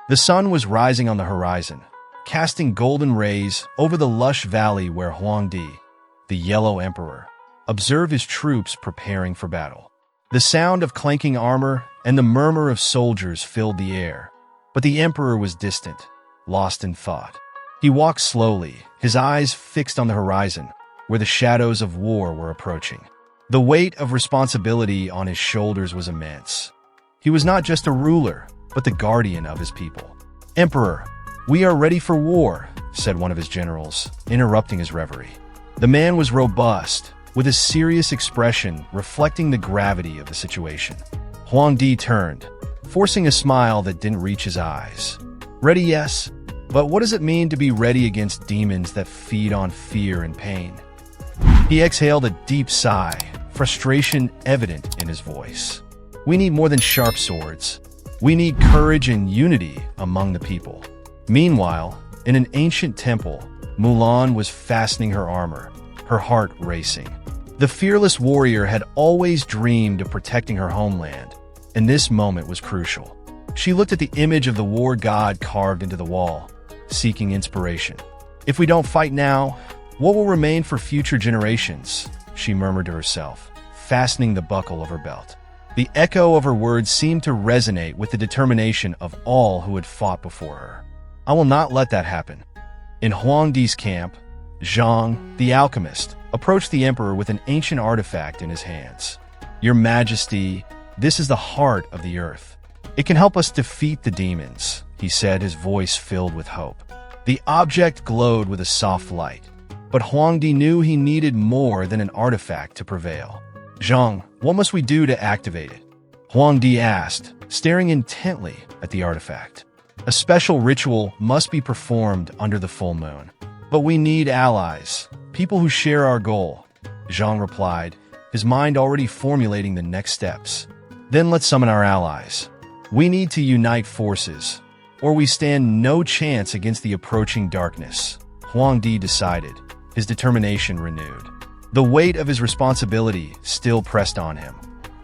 The sun was rising on the horizon, casting golden rays over the lush valley where Huangdi, the Yellow Emperor, observed his troops preparing for battle. The sound of clanking armor and the murmur of soldiers filled the air, but the emperor was distant, lost in thought. He walked slowly, his eyes fixed on the horizon, where the shadows of war were approaching. The weight of responsibility on his shoulders was immense. He was not just a ruler, but the guardian of his people. "Emperor, we are ready for war," said one of his generals, interrupting his reverie. The man was robust, with a serious expression reflecting the gravity of the situation. Huangdi turned, forcing a smile that didn't reach his eyes. "Ready, yes, but what does it mean to be ready against demons that feed on fear and pain?" He exhaled a deep sigh, frustration evident in his voice. "We need more than sharp swords. We need courage and unity among the people." Meanwhile, in an ancient temple, Mulan was fastening her armor, her heart racing. The fearless warrior had always dreamed of protecting her homeland, and this moment was crucial. She looked at the image of the war god carved into the wall, seeking inspiration. "If we don't fight now, what will remain for future generations?" she murmured to herself, fastening the buckle of her belt. The echo of her words seemed to resonate with the determination of all who had fought before her. "I will not let that happen." In Huangdi's camp, Zhang, the alchemist, approached the emperor with an ancient artifact in his hands. "Your Majesty, this is the heart of the earth. It can help us defeat the demons," he said, his voice filled with hope. The object glowed with a soft light, but Huangdi knew he needed more than an artifact to prevail. "Zhang, what must we do to activate it?" Huangdi asked, staring intently at the artifact. "A special ritual must be performed under the full moon. But we need allies, people who share our goal," Zhang replied, his mind already formulating the next steps. "Then let's summon our allies. We need to unite forces, or we stand no chance against the approaching darkness," Huangdi decided, his determination renewed. The weight of his responsibility still pressed on him,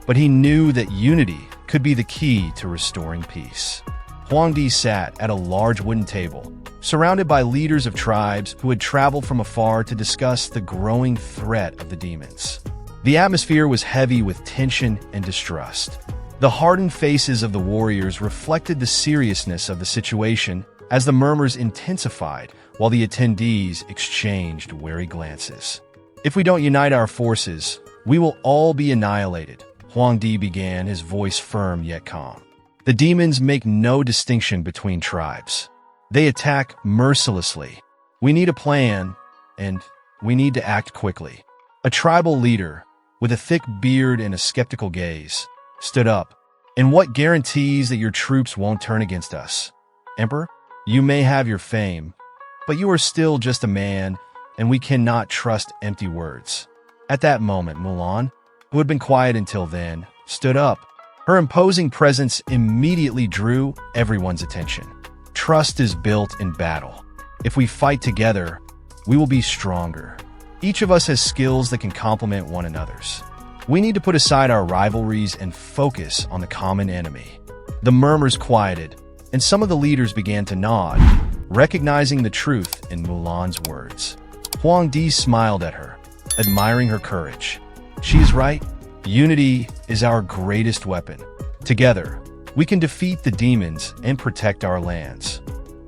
but he knew that unity could be the key to restoring peace. Huangdi sat at a large wooden table, surrounded by leaders of tribes who had traveled from afar to discuss the growing threat of the demons. The atmosphere was heavy with tension and distrust. The hardened faces of the warriors reflected the seriousness of the situation as the murmurs intensified while the attendees exchanged wary glances. "If we don't unite our forces, we will all be annihilated," Huangdi began, his voice firm yet calm. "The demons make no distinction between tribes. They attack mercilessly. We need a plan, and we need to act quickly." A tribal leader, with a thick beard and a skeptical gaze, stood up. "And what guarantees that your troops won't turn against us? Emperor, you may have your fame, but you are still just a man, and we cannot trust empty words." At that moment, Mulan, who had been quiet until then, stood up. Her imposing presence immediately drew everyone's attention. "Trust is built in battle. If we fight together, we will be stronger. Each of us has skills that can complement one another's. We need to put aside our rivalries and focus on the common enemy." The murmurs quieted, and some of the leaders began to nod, recognizing the truth in Mulan's words. Huangdi smiled at her, admiring her courage. "She is right. Unity is our greatest weapon. Together, we can defeat the demons and protect our lands."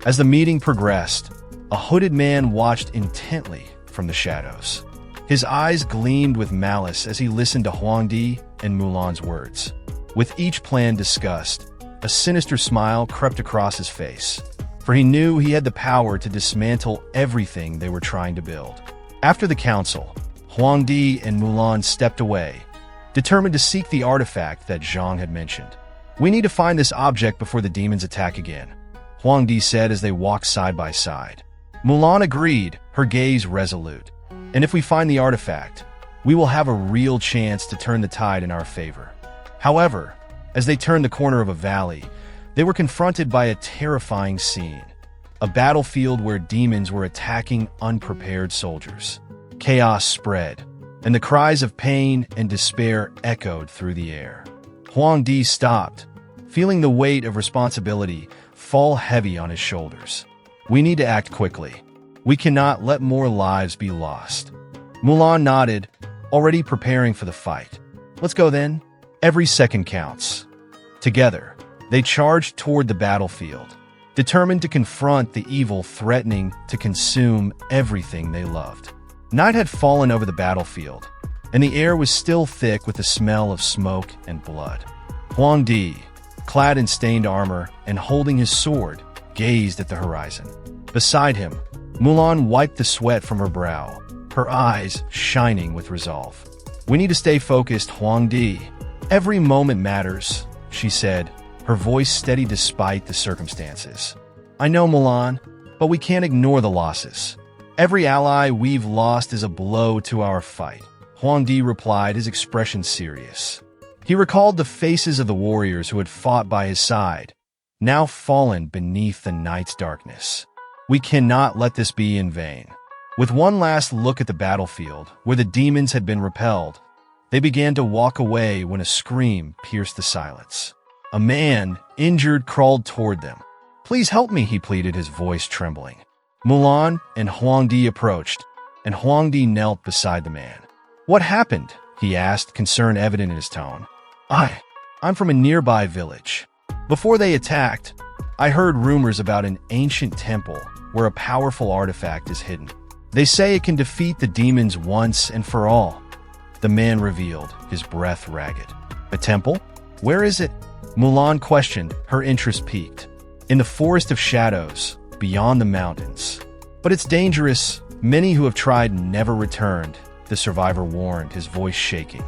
As the meeting progressed, a hooded man watched intently from the shadows. His eyes gleamed with malice as he listened to Huangdi and Mulan's words. With each plan discussed, a sinister smile crept across his face, for he knew he had the power to dismantle everything they were trying to build. After the council, Huangdi and Mulan stepped away, determined to seek the artifact that Zhang had mentioned. "We need to find this object before the demons attack again," Huangdi said as they walked side by side. Mulan agreed, her gaze resolute. "And if we find the artifact, we will have a real chance to turn the tide in our favor." However, as they turned the corner of a valley, they were confronted by a terrifying scene. A battlefield where demons were attacking unprepared soldiers. Chaos spread, and the cries of pain and despair echoed through the air. Huangdi stopped, feeling the weight of responsibility fall heavy on his shoulders. We need to act quickly. We cannot let more lives be lost. Mulan nodded, already preparing for the fight. Let's go then. Every second counts. Together, they charged toward the battlefield, determined to confront the evil threatening to consume everything they loved. Night had fallen over the battlefield, and the air was still thick with the smell of smoke and blood. Huangdi, clad in stained armor and holding his sword, gazed at the horizon. Beside him, Mulan wiped the sweat from her brow, her eyes shining with resolve. We need to stay focused, Huangdi. Every moment matters, she said, her voice steady despite the circumstances. I know, Mulan, but we can't ignore the losses. Every ally we've lost is a blow to our fight, Huangdi replied, his expression serious. He recalled the faces of the warriors who had fought by his side, now fallen beneath the night's darkness. We cannot let this be in vain. With one last look at the battlefield, where the demons had been repelled, they began to walk away when a scream pierced the silence. A man, injured, crawled toward them. Please help me, he pleaded, his voice trembling. Mulan and Huangdi approached, and Huangdi knelt beside the man. What happened? He asked, concern evident in his tone. I'm from a nearby village. Before they attacked, I heard rumors about an ancient temple where a powerful artifact is hidden. They say it can defeat the demons once and for all. The man revealed, his breath ragged. A temple? Where is it? Mulan questioned, her interest piqued. In the forest of shadows, beyond the mountains. But it's dangerous. Many who have tried never returned, the survivor warned, his voice shaking.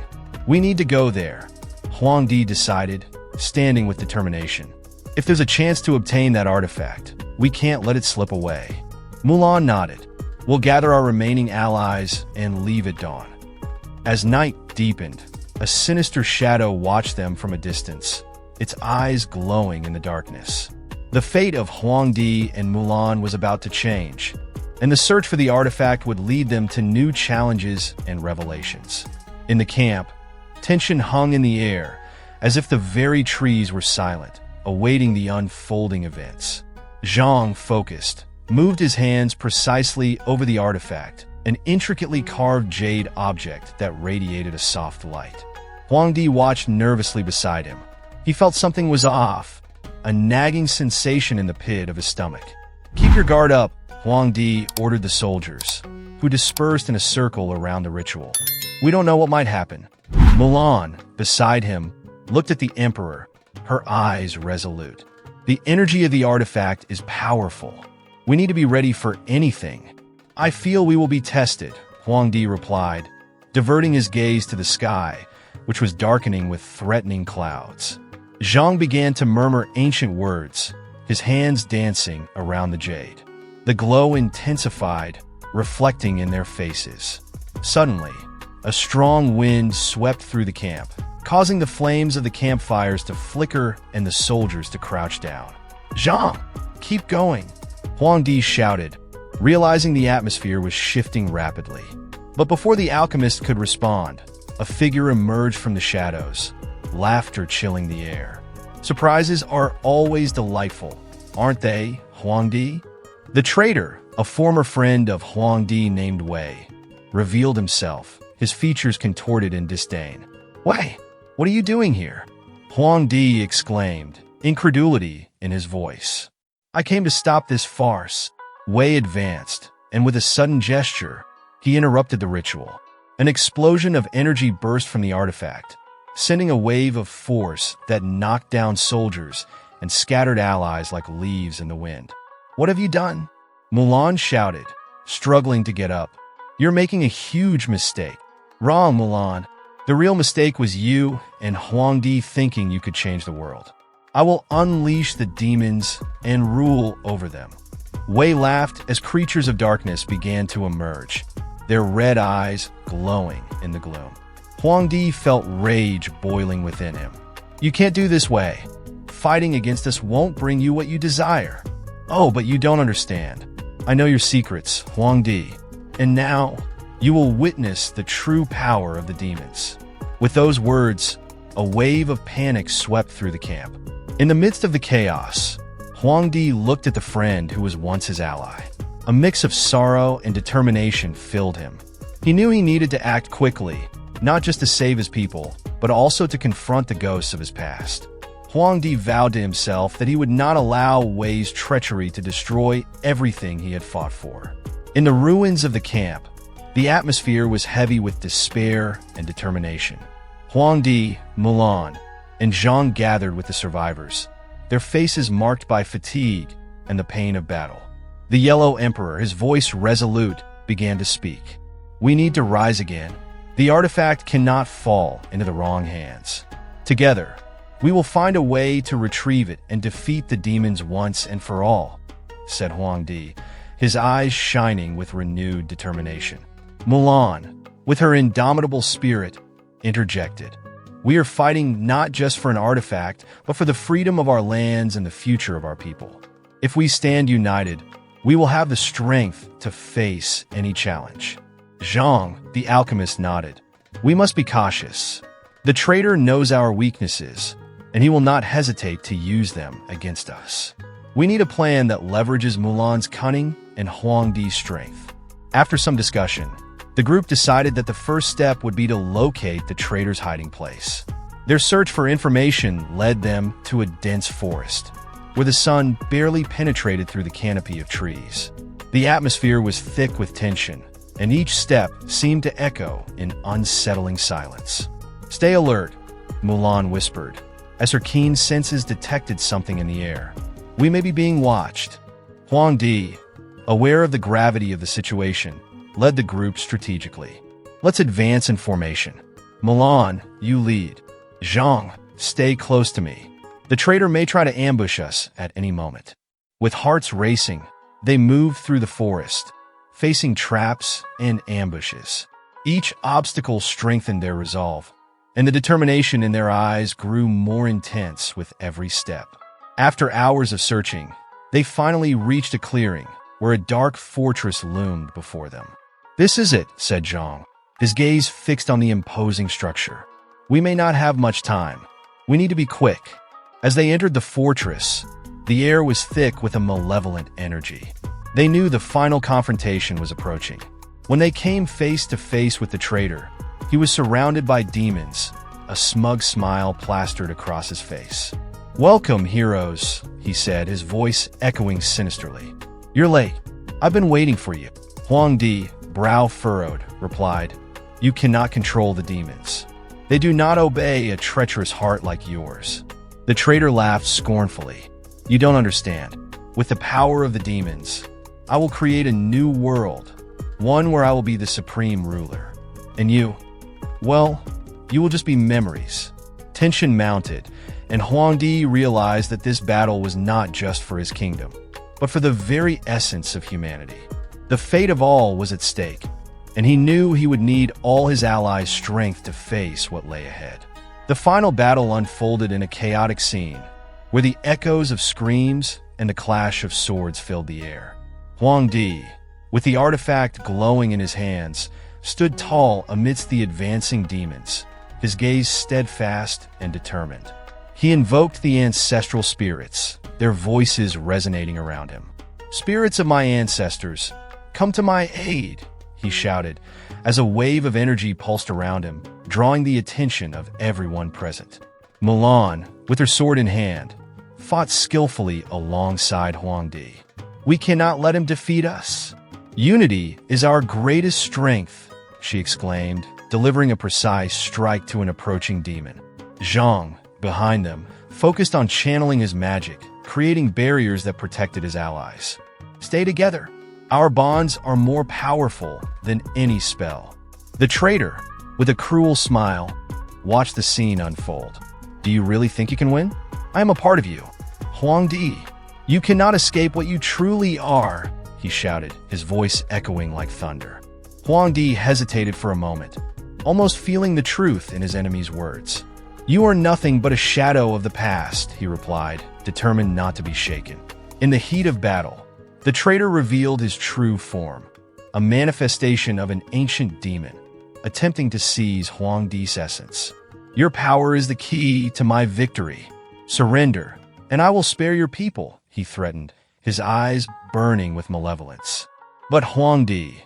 We need to go there, Huangdi decided, standing with determination. If there's a chance to obtain that artifact, we can't let it slip away. Mulan nodded. We'll gather our remaining allies and leave at dawn. As night deepened, a sinister shadow watched them from a distance, its eyes glowing in the darkness. The fate of Huangdi and Mulan was about to change, and the search for the artifact would lead them to new challenges and revelations. In the camp, tension hung in the air, as if the very trees were silent, awaiting the unfolding events. Zhang, focused, moved his hands precisely over the artifact, an intricately carved jade object that radiated a soft light. Huangdi watched nervously beside him. He felt something was off, a nagging sensation in the pit of his stomach. Keep your guard up, Huangdi ordered the soldiers, who dispersed in a circle around the ritual. We don't know what might happen. Mulan, beside him, looked at the emperor, her eyes resolute. The energy of the artifact is powerful. We need to be ready for anything. I feel we will be tested, Huangdi replied, diverting his gaze to the sky, which was darkening with threatening clouds. Zhang began to murmur ancient words, his hands dancing around the jade. The glow intensified, reflecting in their faces. Suddenly, a strong wind swept through the camp, causing the flames of the campfires to flicker and the soldiers to crouch down. Zhang, keep going, Huangdi shouted, realizing the atmosphere was shifting rapidly. But before the alchemist could respond, a figure emerged from the shadows, laughter chilling the air. Surprises are always delightful, aren't they, Huangdi? The traitor, a former friend of Huangdi named Wei, revealed himself, his features contorted in disdain. Wei, what are you doing here? Huangdi exclaimed, incredulity in his voice. I came to stop this farce. Wei advanced, and with a sudden gesture, he interrupted the ritual. An explosion of energy burst from the artifact, sending a wave of force that knocked down soldiers and scattered allies like leaves in the wind. What have you done? Mulan shouted, struggling to get up. You're making a huge mistake. Wrong, Mulan. The real mistake was you and Huangdi thinking you could change the world. I will unleash the demons and rule over them. Wei laughed as creatures of darkness began to emerge, their red eyes glowing in the gloom. Huangdi felt rage boiling within him. You can't do this, Wei. Fighting against us won't bring you what you desire. Oh, but you don't understand. I know your secrets, Huangdi. And now, you will witness the true power of the demons. With those words, a wave of panic swept through the camp. In the midst of the chaos, Huangdi looked at the friend who was once his ally. A mix of sorrow and determination filled him. He knew he needed to act quickly, not just to save his people, but also to confront the ghosts of his past. Huangdi vowed to himself that he would not allow Wei's treachery to destroy everything he had fought for. In the ruins of the camp, the atmosphere was heavy with despair and determination. Huangdi, Mulan, and Zhang gathered with the survivors, their faces marked by fatigue and the pain of battle. The Yellow Emperor, his voice resolute, began to speak. "We need to rise again. The artifact cannot fall into the wrong hands. Together, we will find a way to retrieve it and defeat the demons once and for all," said Huangdi, his eyes shining with renewed determination. Mulan, with her indomitable spirit, interjected. "We are fighting not just for an artifact, but for the freedom of our lands and the future of our people. If we stand united, we will have the strength to face any challenge." Zhang, the alchemist, nodded. "We must be cautious. The traitor knows our weaknesses, and he will not hesitate to use them against us. We need a plan that leverages Mulan's cunning and Huangdi's strength." After some discussion, the group decided that the first step would be to locate the traitor's hiding place. Their search for information led them to a dense forest, where the sun barely penetrated through the canopy of trees. The atmosphere was thick with tension, and each step seemed to echo in unsettling silence. "Stay alert," Mulan whispered, as her keen senses detected something in the air. "We may be being watched." Huangdi, aware of the gravity of the situation, led the group strategically. "Let's advance in formation. Mulan, you lead. Zhang, stay close to me. The traitor may try to ambush us at any moment." With hearts racing, they moved through the forest, facing traps and ambushes. Each obstacle strengthened their resolve, and the determination in their eyes grew more intense with every step. After hours of searching, they finally reached a clearing where a dark fortress loomed before them. "This is it," said Zhang, his gaze fixed on the imposing structure. "We may not have much time. We need to be quick." As they entered the fortress, the air was thick with a malevolent energy. They knew the final confrontation was approaching. When they came face to face with the traitor, he was surrounded by demons, a smug smile plastered across his face. "Welcome, heroes," he said, his voice echoing sinisterly. "You're late. I've been waiting for you." Huangdi, brow furrowed, replied, "You cannot control the demons. They do not obey a treacherous heart like yours." The traitor laughed scornfully. "You don't understand. With the power of the demons, I will create a new world, one where I will be the supreme ruler. And you, well, you will just be memories." Tension mounted, and Huangdi realized that this battle was not just for his kingdom, but for the very essence of humanity. The fate of all was at stake, and he knew he would need all his allies' strength to face what lay ahead. The final battle unfolded in a chaotic scene, where the echoes of screams and the clash of swords filled the air. Huangdi, with the artifact glowing in his hands, stood tall amidst the advancing demons, his gaze steadfast and determined. He invoked the ancestral spirits, their voices resonating around him. "Spirits of my ancestors, come to my aid," he shouted, as a wave of energy pulsed around him, drawing the attention of everyone present. Mulan, with her sword in hand, fought skillfully alongside Huangdi. "We cannot let him defeat us. Unity is our greatest strength," she exclaimed, delivering a precise strike to an approaching demon. Zhang, behind them, focused on channeling his magic, creating barriers that protected his allies. "Stay together. Our bonds are more powerful than any spell." The traitor, with a cruel smile, watched the scene unfold. "Do you really think you can win? I am a part of you. Huangdi, you cannot escape what you truly are," he shouted, his voice echoing like thunder. Huangdi hesitated for a moment, almost feeling the truth in his enemy's words. "You are nothing but a shadow of the past," he replied, determined not to be shaken. In the heat of battle, the traitor revealed his true form, a manifestation of an ancient demon, attempting to seize Huangdi's essence. "Your power is the key to my victory. Surrender, and I will spare your people," he threatened, his eyes burning with malevolence. But Huangdi,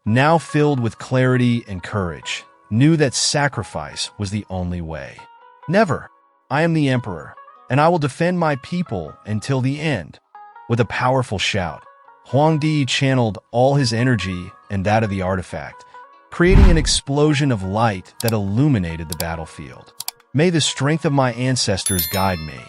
now filled with clarity and courage, knew that sacrifice was the only way. Never. I am the emperor, and I will defend my people until the end. With a powerful shout, Huangdi channeled all his energy and that of the artifact, creating an explosion of light that illuminated the battlefield. May the strength of my ancestors guide me.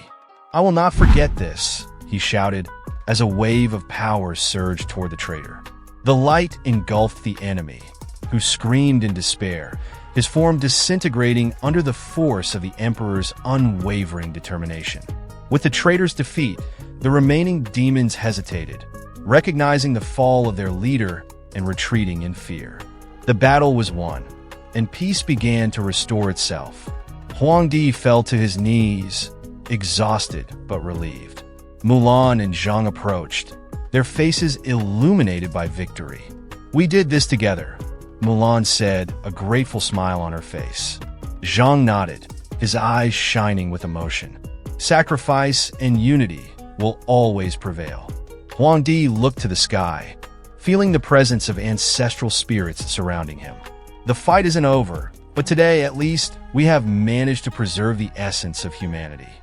I will not forget this, he shouted, as a wave of power surged toward the traitor. The light engulfed the enemy, who screamed in despair, his form disintegrating under the force of the emperor's unwavering determination. With the traitor's defeat, the remaining demons hesitated, recognizing the fall of their leader and retreating in fear. The battle was won, and peace began to restore itself. Huangdi fell to his knees, exhausted but relieved. Mulan and Zhang approached, their faces illuminated by victory. "We did this together," Mulan said, a grateful smile on her face. Zhang nodded, his eyes shining with emotion. Sacrifice and unity will always prevail. Huangdi looked to the sky, feeling the presence of ancestral spirits surrounding him. The fight isn't over, but today, at least, we have managed to preserve the essence of humanity.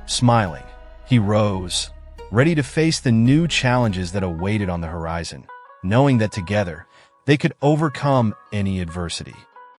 Smiling, he rose, ready to face the new challenges that awaited on the horizon, knowing that together, they could overcome any adversity.